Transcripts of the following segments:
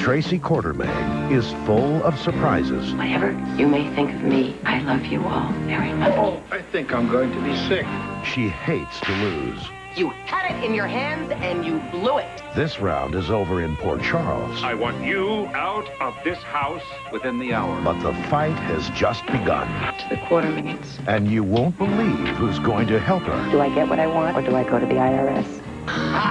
Tracy Quartermaine is full of surprises. Whatever you may think of me, I love you all very much. Oh, I think I'm going to be sick. She hates to lose. You had it in your hands and you blew it. This round is over in Port Charles. I want you out of this house within the hour. But the fight has just begun. To the Quartermaines. And you won't believe who's going to help her. Do I get what I want or do I go to the IRS?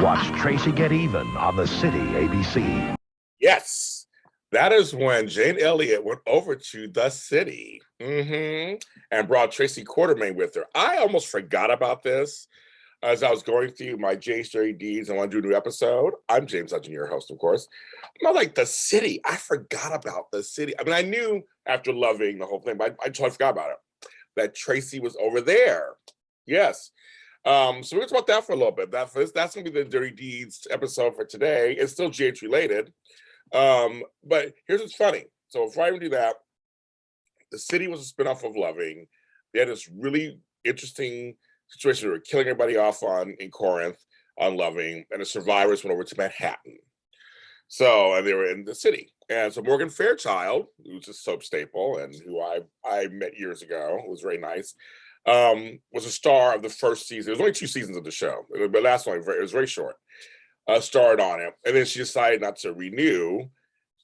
Watch Tracy Get Even on the City ABC. Yes, that is when Jane Elliott went over to the city and brought Tracy Quartermaine with her. I almost forgot about this as I was going through my JSTDs and want to do a new episode. I'm James Lott Jr., your host, of course. I'm like, the city. I forgot about the city. I mean, I knew after loving the whole thing, but I totally forgot about it, that Tracy was over there. Yes. So we're going to talk about that for a little bit. That's going to be the Dirty Deeds episode for today. It's still GH related. But here's what's funny. So before I even do that, the city was a spinoff of Loving. They had this really interesting situation. They were killing everybody off in Corinth on Loving, and the survivors went over to Manhattan. So, and they were in the city. And so Morgan Fairchild, who's a soap staple and who I met years ago, who was very nice, was a star of the first season. There was only 2 seasons of the show, but last one, it was very short. Starred on it, and then she decided not to renew,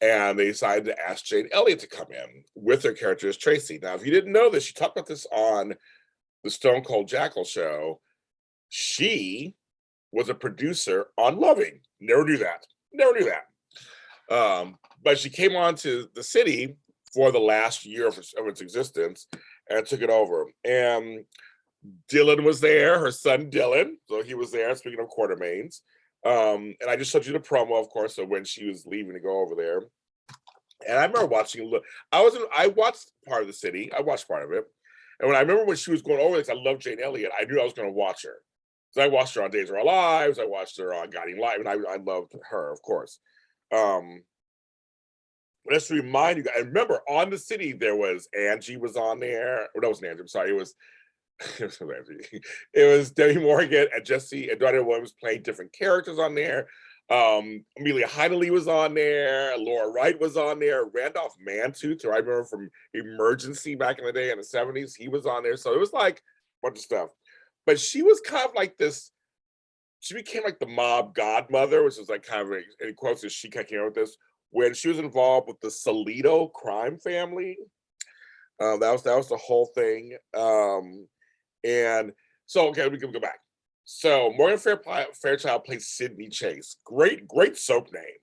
and they decided to ask Jane Elliott to come in with her character as Tracy. Now, if you didn't know this, she talked about this on the Stone Cold Jackal show. She was a producer on Loving. Never knew that. But she came on to the city for the last year of its existence and took it over. And Dylan was there, her son Dylan, so he was there. Speaking of Quartermaines. And I just showed you the promo, of course, of when she was leaving to go over there. And I remember watching. I watched part of the city. I watched part of it. And when I remember when she was going over this, I loved Jane Elliott. I knew I was going to watch her. So I watched her on Days of Our Lives. I watched her on Guiding Light, and I loved her, of course. But just to remind you guys, I remember on the city there was Angie was on there. Oh, that wasn't Angie. I'm sorry. It was Debbie Morgan and Jesse and Donnie Williams playing different characters on there. Amelia Heideley was on there. Laura Wright was on there. Randolph Mantooth, who I remember from Emergency back in the day in the 70s, he was on there. So it was like a bunch of stuff. But she was kind of like this. She became like the mob godmother, which is like kind of in quotes as she kind of came up with this when she was involved with the Salito crime family. That was the whole thing. And so, okay, we can go back. So Morgan Fairchild plays Sydney Chase. Great soap name.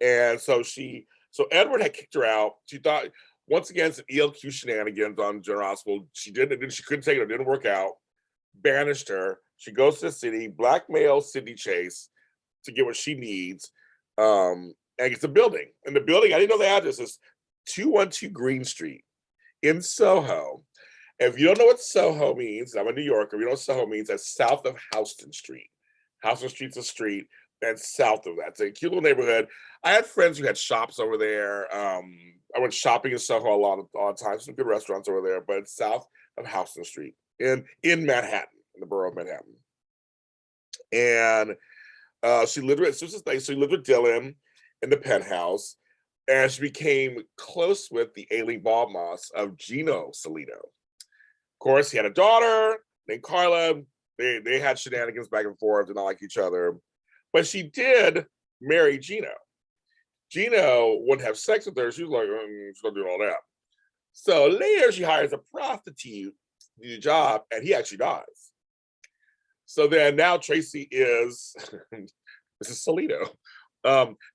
And so Edward had kicked her out. She thought, once again, some ELQ shenanigans on General Hospital. She couldn't take it. It didn't work out. Banished her. She goes to the city, blackmails Sydney Chase to get what she needs. And gets a building. And the building, I didn't know the address, is 212 Green Street in Soho. If you don't know what Soho means, I'm a New Yorker, if you know what Soho means, that's south of Houston Street. Houston Street's a street, and south of that. It's a cute little neighborhood. I had friends who had shops over there. I went shopping in Soho a lot of times, some good restaurants over there, but it's south of Houston Street in Manhattan, in the borough of Manhattan. And she lived with Dylan in the penthouse, and she became close with the ailing boss of Gino Salito. Of course, he had a daughter named Carla. They had shenanigans back and forth, did not like each other. But she did marry Gino. Gino wouldn't have sex with her. She was like, she's not doing all that. So later, she hires a prostitute to do the job, and he actually dies. So then now Tracy is Mrs. Salito.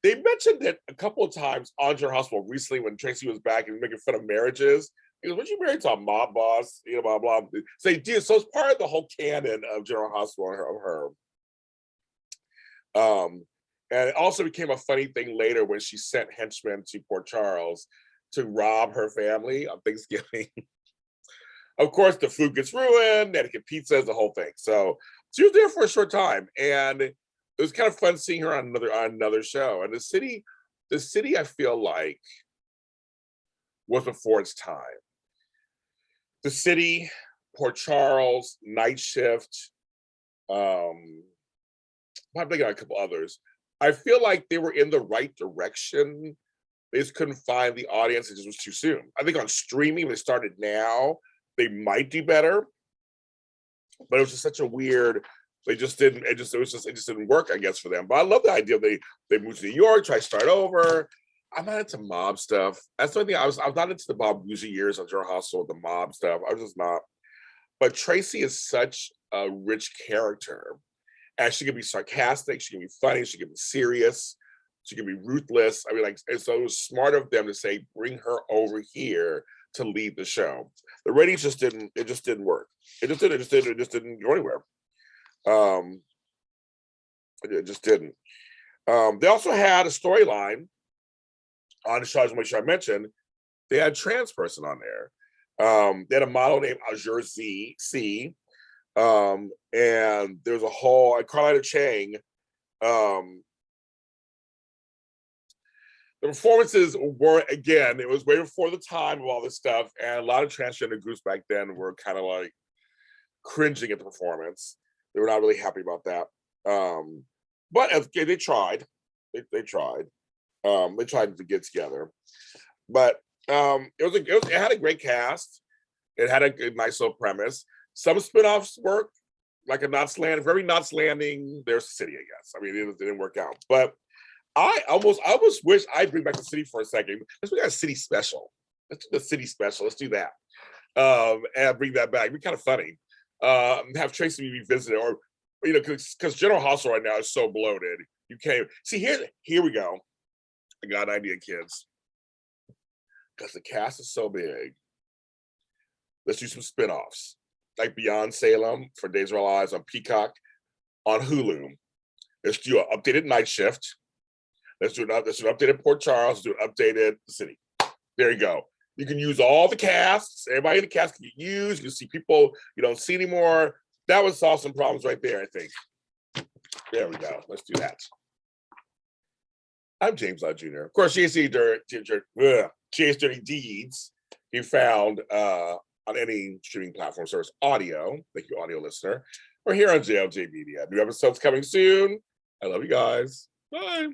They mentioned it a couple of times on General Hospital recently when Tracy was back and making fun of marriages. He goes, "Weren't you married to a mob boss?" You know, blah, blah. So they did. So it's part of the whole canon of General Hospital of her. And it also became a funny thing later when she sent henchmen to Port Charles to rob her family on Thanksgiving. Of course, the food gets ruined, they had to get pizzas, the whole thing. So she was there for a short time, and it was kind of fun seeing her on another show. And the city, I feel like, was before its time. The city, Port Charles, Night Shift, I'm thinking of a couple others. I feel like they were in the right direction. They just couldn't find the audience. It just was too soon. I think on streaming, when they started now, they might do better. But it was just such a weird. They just didn't. It just didn't work, I guess, for them. But I love the idea they moved to New York, try to start over. I'm not into mob stuff. That's the only thing I was not into the Bob Bougie years on General Hospital, the mob stuff. I was just not. But Tracy is such a rich character. And she can be sarcastic, she can be funny, she can be serious, she can be ruthless. I mean, like, and so it was smart of them to say, bring her over here to lead the show. The ratings just didn't work. It just didn't go anywhere. It just didn't. They also had a storyline on the show, as I mentioned. They had a trans person on there. They had a model named Azure C. And there's a whole Carolina Chang. The performances were, again, it was way before the time of all this stuff, and a lot of transgender groups back then were kind of like cringing at the performance. They were not really happy about that. But they tried. They tried. They tried to get together. But it had a great cast. It had a nice little premise. Some spinoffs work, like a Knots Landing, very Knots Landing. There's City, I guess. I mean, it didn't work out. But I almost wish I'd bring back the City for a second. Let's bring out a City special. Let's do the City special. Let's do that. And bring that back. It'd be kind of funny. Have Tracy revisit it, or because General Hospital right now is so bloated. You can't see here we go. I got an idea, kids. Because the cast is so big. Let's do some spinoffs. Like Beyond Salem for Days of Our Lives on Peacock, on Hulu. Let's do an updated Night Shift. Let's do an updated Port Charles. Let's do an updated City. There you go. You can use all the casts. Everybody in the cast can get used. You can see people you don't see anymore. That would solve some problems right there, I think. There we go. Let's do that. I'm James Lott Jr. Of course, Chase Dirty Deeds he found on any streaming platform service audio. Thank you, audio listener. We're here on JLJ Media. New episodes coming soon. I love you guys. Bye.